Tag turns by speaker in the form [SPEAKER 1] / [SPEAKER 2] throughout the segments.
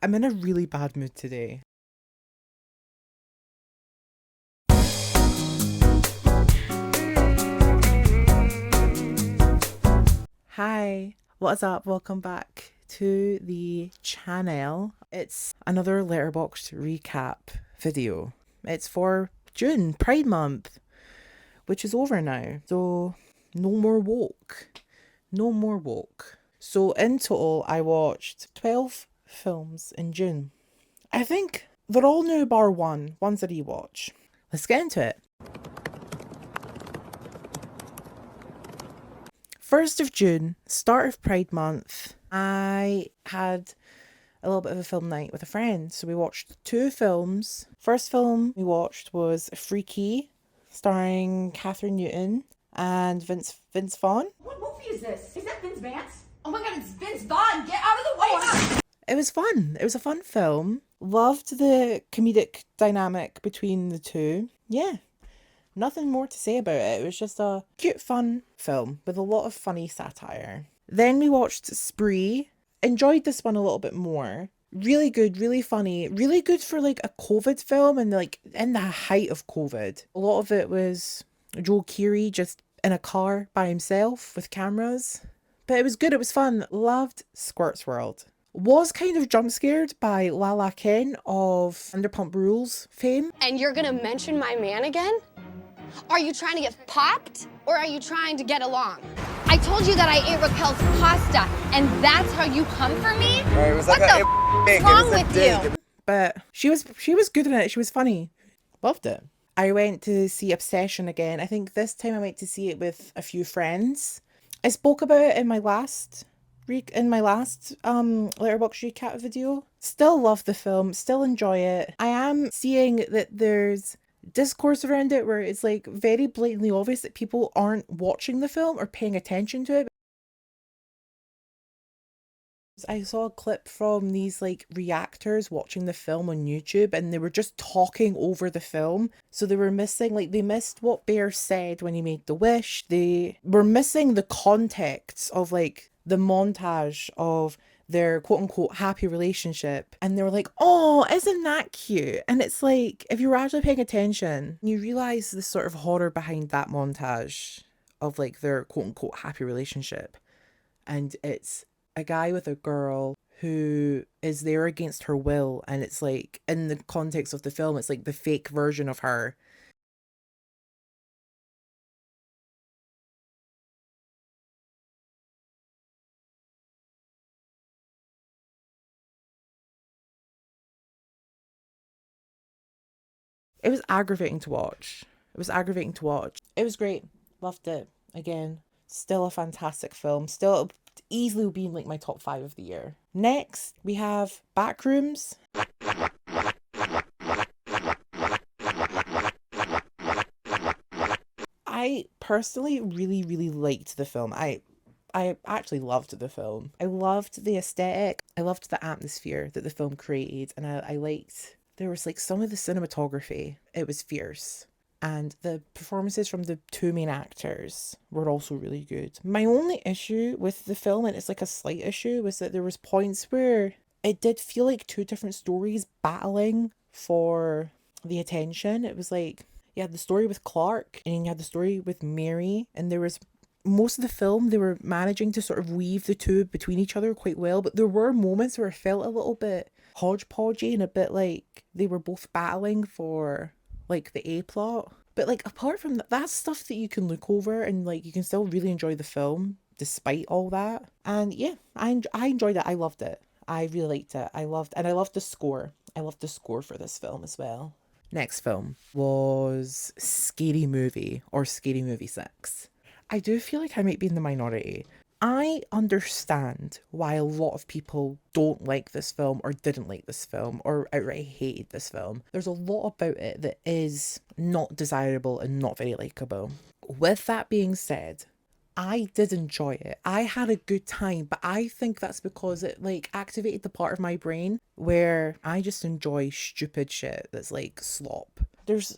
[SPEAKER 1] I'm in a really bad mood today. Hi, what's up? Welcome back to the channel. It's another letterboxd recap video. It's for June, Pride Month, which is over now. So no more woke. No more woke. So in total, I watched 12 films in June. I think they're all new bar one. One's a rewatch. Let's get into it. 1st of June, start of Pride Month, I had a little bit of a film night with a friend. So we watched two films. First film we watched was Freaky, starring Catherine Newton and Vince Vaughn.
[SPEAKER 2] What movie is this? Is that Vince Vance? Oh my god, it's Vince Vaughn! Get out of the way!
[SPEAKER 1] It was fun. It was a fun film. Loved the comedic dynamic between the two. Yeah. Nothing more to say about it. It was just a cute, fun film with a lot of funny satire. Then we watched Spree. Enjoyed this one a little bit more. Really good, really funny, really good for like a COVID film and like in the height of COVID. A lot of it was Joel Keery just in a car by himself with cameras. But it was good, it was fun. Loved Squirt's World. Was kind of jump scared by Lala Ken of Vanderpump Rules fame.
[SPEAKER 3] And you're gonna mention my man again? Are you trying to get popped, or are you trying to get along? I told you that I ate Raquel's pasta, and that's how you come for me?
[SPEAKER 4] Right, it was
[SPEAKER 3] What
[SPEAKER 4] like
[SPEAKER 3] the wrong with you?
[SPEAKER 1] But she was good in it. She was funny. Loved it. I went to see Obsession again. I think this time I went to see it with a few friends. I spoke about it in my last letterboxd recap video. Still love the film, still enjoy it. I am seeing that there's discourse around it where it's like very blatantly obvious that people aren't watching the film or paying attention to it. I saw a clip from these like reactors watching the film on YouTube and they were just talking over the film. So they were missing, like they missed what Bear said when he made the wish. They were missing the context of like the montage of their quote unquote happy relationship. And they were like, oh, isn't that cute? And it's like, if you were actually paying attention, you realize the sort of horror behind that montage of like their quote unquote happy relationship. And it's a guy with a girl who is there against her will, and it's like in the context of the film it's like the fake version of her. It was aggravating to watch. It was great. Loved it. Again, still a fantastic film. Still easily being like my top 5 of the year. Next, we have Backrooms. I personally really liked the film. I actually loved the film. I loved the aesthetic. I loved the atmosphere that the film created, and I liked there was like some of the cinematography. It was fierce. And the performances from the two main actors were also really good. My only issue with the film, and it's like a slight issue, was that there was points where it did feel like two different stories battling for the attention. It was like you had the story with Clark and you had the story with Mary, and there was most of the film they were managing to sort of weave the two between each other quite well, but there were moments where it felt a little bit hodgepodgey and a bit like they were both battling for like the A plot. But like apart from that, that's stuff that you can look over and like you can still really enjoy the film despite all that. And yeah, I enjoyed it. I loved it. I really liked it. I loved the score. I loved the score for this film as well. Next film was Scary Movie or Scary Movie 6. I do feel like I might be in the minority. I understand why a lot of people don't like this film or didn't like this film or outright hated this film. There's a lot about it that is not desirable and not very likable. With that being said, I did enjoy it. I had a good time, but I think that's because it like activated the part of my brain where I just enjoy stupid shit that's like slop. There's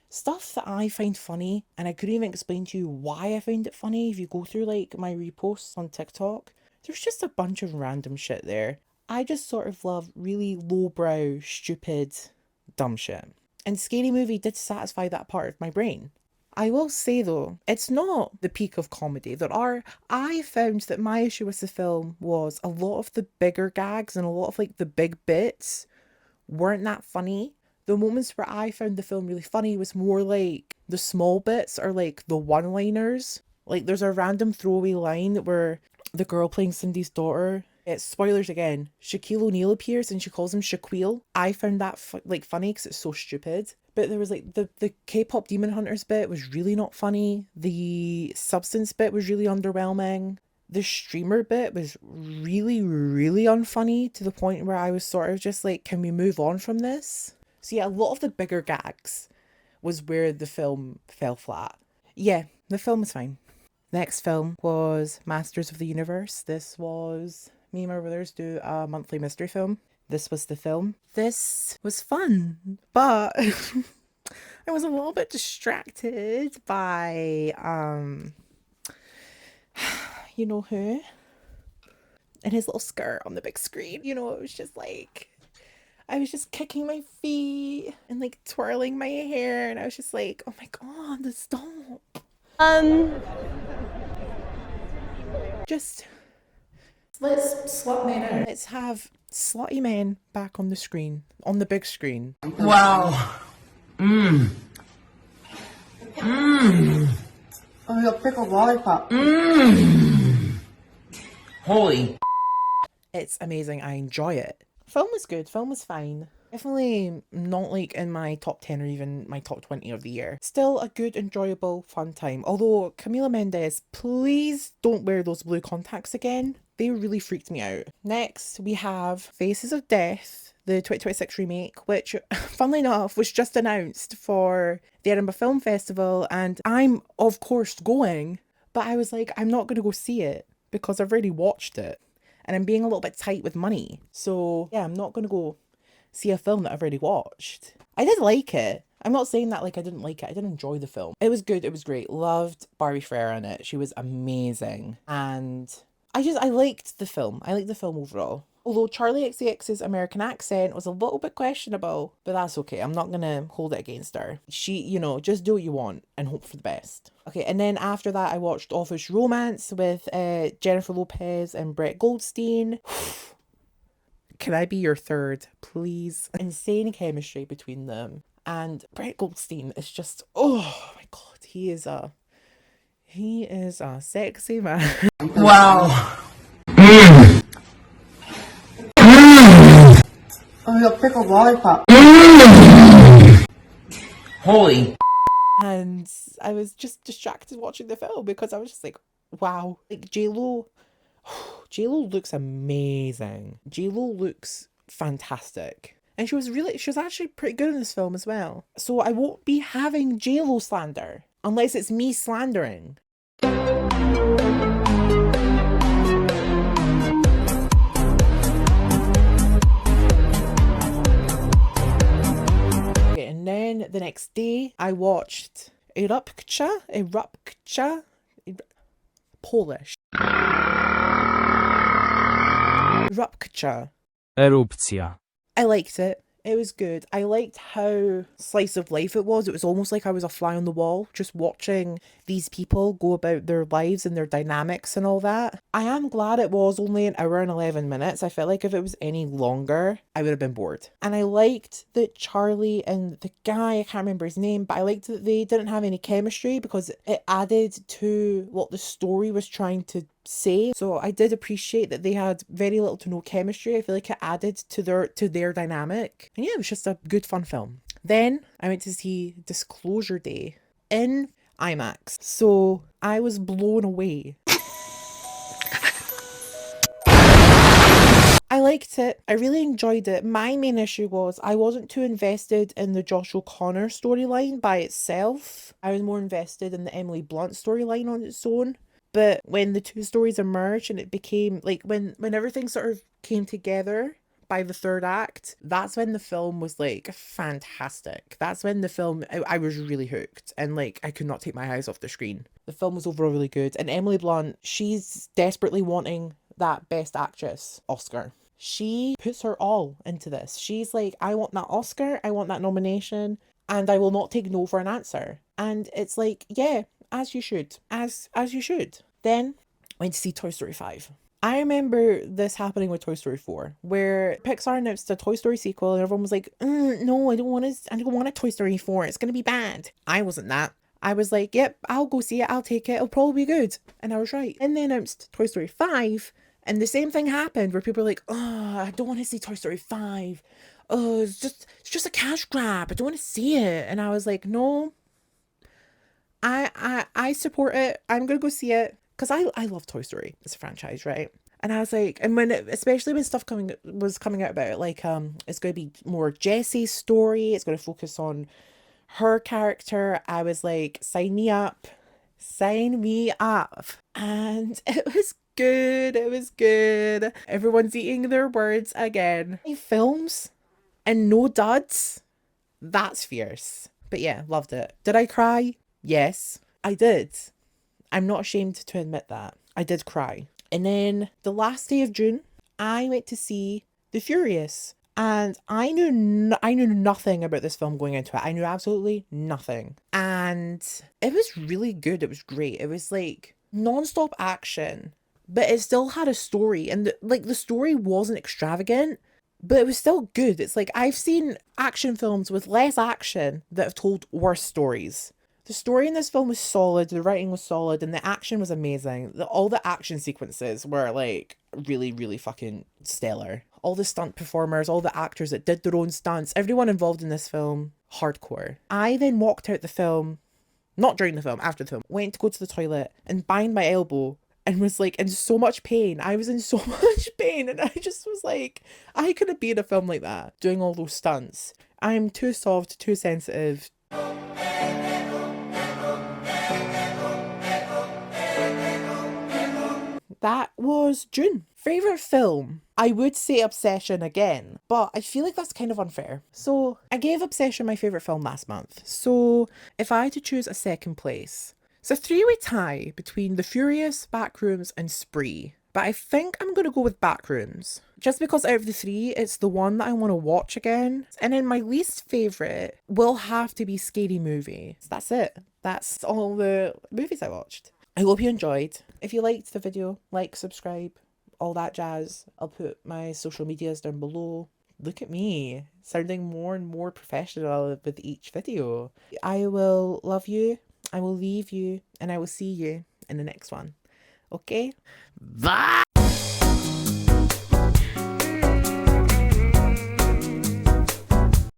[SPEAKER 1] stuff that I find funny, and I couldn't even explain to you why I find it funny. If you go through like my reposts on TikTok, there's just a bunch of random shit there. I just sort of love really lowbrow, stupid, dumb shit. And Scary Movie did satisfy that part of my brain. I will say though, it's not the peak of comedy. I found that my issue with the film was a lot of the bigger gags and a lot of like the big bits weren't that funny. The moments where I found the film really funny was more like the small bits or like the one-liners. Like there's a random throwaway line where the girl playing Cindy's daughter, it's spoilers again, Shaquille O'Neal appears and she calls him Shaquille. I found that funny because it's so stupid. But there was like the K-pop Demon Hunters bit was really not funny. The substance bit was really underwhelming. The streamer bit was really, really unfunny to the point where I was sort of just like, can we move on from this? So yeah, a lot of the bigger gags was where the film fell flat. Yeah, the film was fine. Next film was Masters of the Universe. This was me and my brothers do a monthly mystery film. This was the film. This was fun, but I was a little bit distracted by you know who? And his little skirt on the big screen. You know, it was just like I was just kicking my feet and like twirling my hair, and I was just like, oh my god, stop. Just let's swap men out. Let's have slutty men back on the screen, on the big screen.
[SPEAKER 4] Wow. Mmm. Mmm.
[SPEAKER 5] Oh, your pickled lollipop.
[SPEAKER 4] Mmm. Holy.
[SPEAKER 1] It's amazing. I enjoy it. Film was good. Film was fine. Definitely not like in my top 10 or even my top 20 of the year. Still a good, enjoyable, fun time. Although, Camila Mendes, please don't wear those blue contacts again. They really freaked me out. Next, we have Faces of Death, the 2026 remake, which, funnily enough, was just announced for the Edinburgh Film Festival, and I'm, of course, going, but I was like, I'm not going to go see it because I've already watched it, and I'm being a little bit tight with money. So, yeah, I'm not going to go see a film that I've already watched. I did like it. I'm not saying that like I didn't like it. I did enjoy the film. It was good. It was great. Loved Barbie Ferrer in it. She was amazing. And I liked the film. I liked the film overall. Although Charlie XCX's American accent was a little bit questionable, but that's okay. I'm not going to hold it against her. She, you know, just do what you want and hope for the best. Okay, and then after that, I watched Office Romance with Jennifer Lopez and Brett Goldstein. Can I be your third, please? Insane chemistry between them. And Brett Goldstein is just, oh my god, he is a sexy man.
[SPEAKER 4] Wow.
[SPEAKER 5] Oh, your pickled lollipop.
[SPEAKER 4] Holy.
[SPEAKER 1] And I was just distracted watching the film because I was just like, wow. Like J-Lo looks amazing. J-Lo looks fantastic. And she was actually pretty good in this film as well. So I won't be having J-Lo slander unless it's me slandering. Okay, and then the next day I watched Erupcja, Polish. Erupcja.
[SPEAKER 6] Erupcja.
[SPEAKER 1] I liked it. It was good. I liked how slice of life it was. It was almost like I was a fly on the wall, just watching these people go about their lives and their dynamics and all that. I am glad it was only an hour and 11 minutes. I felt like if it was any longer, I would have been bored. And I liked that Charlie and the guy, I can't remember his name, but I liked that they didn't have any chemistry because it added to what the story was trying to say. So I did appreciate that they had very little to no chemistry. I feel like it added to their dynamic. And yeah, it was just a good fun film. Then I went to see Disclosure Day in IMAX. So I was blown away. I liked it. I really enjoyed it. My main issue was I wasn't too invested in the Josh O'Connor storyline by itself. I was more invested in the Emily Blunt storyline on its own. But when the two stories emerged and it became like when everything sort of came together by the third act, that's when the film was like fantastic. That's when the film, I was really hooked and like I could not take my eyes off the screen. The film was overall really good. And Emily Blunt, she's desperately wanting that Best Actress Oscar. She puts her all into this. She's like, I want that Oscar, I want that nomination, and I will not take no for an answer. And it's like, yeah, as you should. As you should. Then went to see Toy Story 5. I remember this happening with Toy Story 4, where Pixar announced a Toy Story sequel and everyone was like, no, I don't want a Toy Story 4. It's going to be bad. I wasn't that. I was like, yep, I'll go see it. I'll take it. It'll probably be good. And I was right. And they announced Toy Story 5 and the same thing happened where people were like, oh, I don't want to see Toy Story 5. Oh, it's just a cash grab. I don't want to see it. And I was like, no, I support it. I'm gonna go see it because I love Toy Story as a franchise, right? And I was like, and when especially when stuff was coming out about it, like it's going to be more Jessie's story. It's going to focus on her character. I was like, sign me up, sign me up, and it was good. It was good. Everyone's eating their words again. Films and no duds. That's fierce. But yeah, loved it. Did I cry? Yes, I did. I'm not ashamed to admit that. I did cry. And then the last day of June, I went to see The Furious. And I knew nothing about this film going into it. I knew absolutely nothing. And it was really good. It was great. It was like non-stop action, but it still had a story. And the story wasn't extravagant, but it was still good. It's like I've seen action films with less action that have told worse stories. The story in this film was solid, the writing was solid, and the action was amazing. All the action sequences were like really, really fucking stellar. All the stunt performers, all the actors that did their own stunts, everyone involved in this film, hardcore. I then walked out the film, not during the film, after the film, went to go to the toilet and banged my elbow and was like in so much pain. I was in so much pain and I just was like, I couldn't be in a film like that, doing all those stunts. I'm too soft, too sensitive. That was June. Favourite film? I would say Obsession again, but I feel like that's kind of unfair. So I gave Obsession my favourite film last month. So if I had to choose a second place, it's a three-way tie between The Furious, Backrooms and Spree. But I think I'm going to go with Backrooms. Just because out of the three, it's the one that I want to watch again. And then my least favourite will have to be Scary Movie. So that's it. That's all the movies I watched. I hope you enjoyed. If you liked the video, like, subscribe, all that jazz. I'll put my social medias down below. Look at me, sounding more and more professional with each video. I will love you, I will leave you, and I will see you in the next one. Okay? Bye!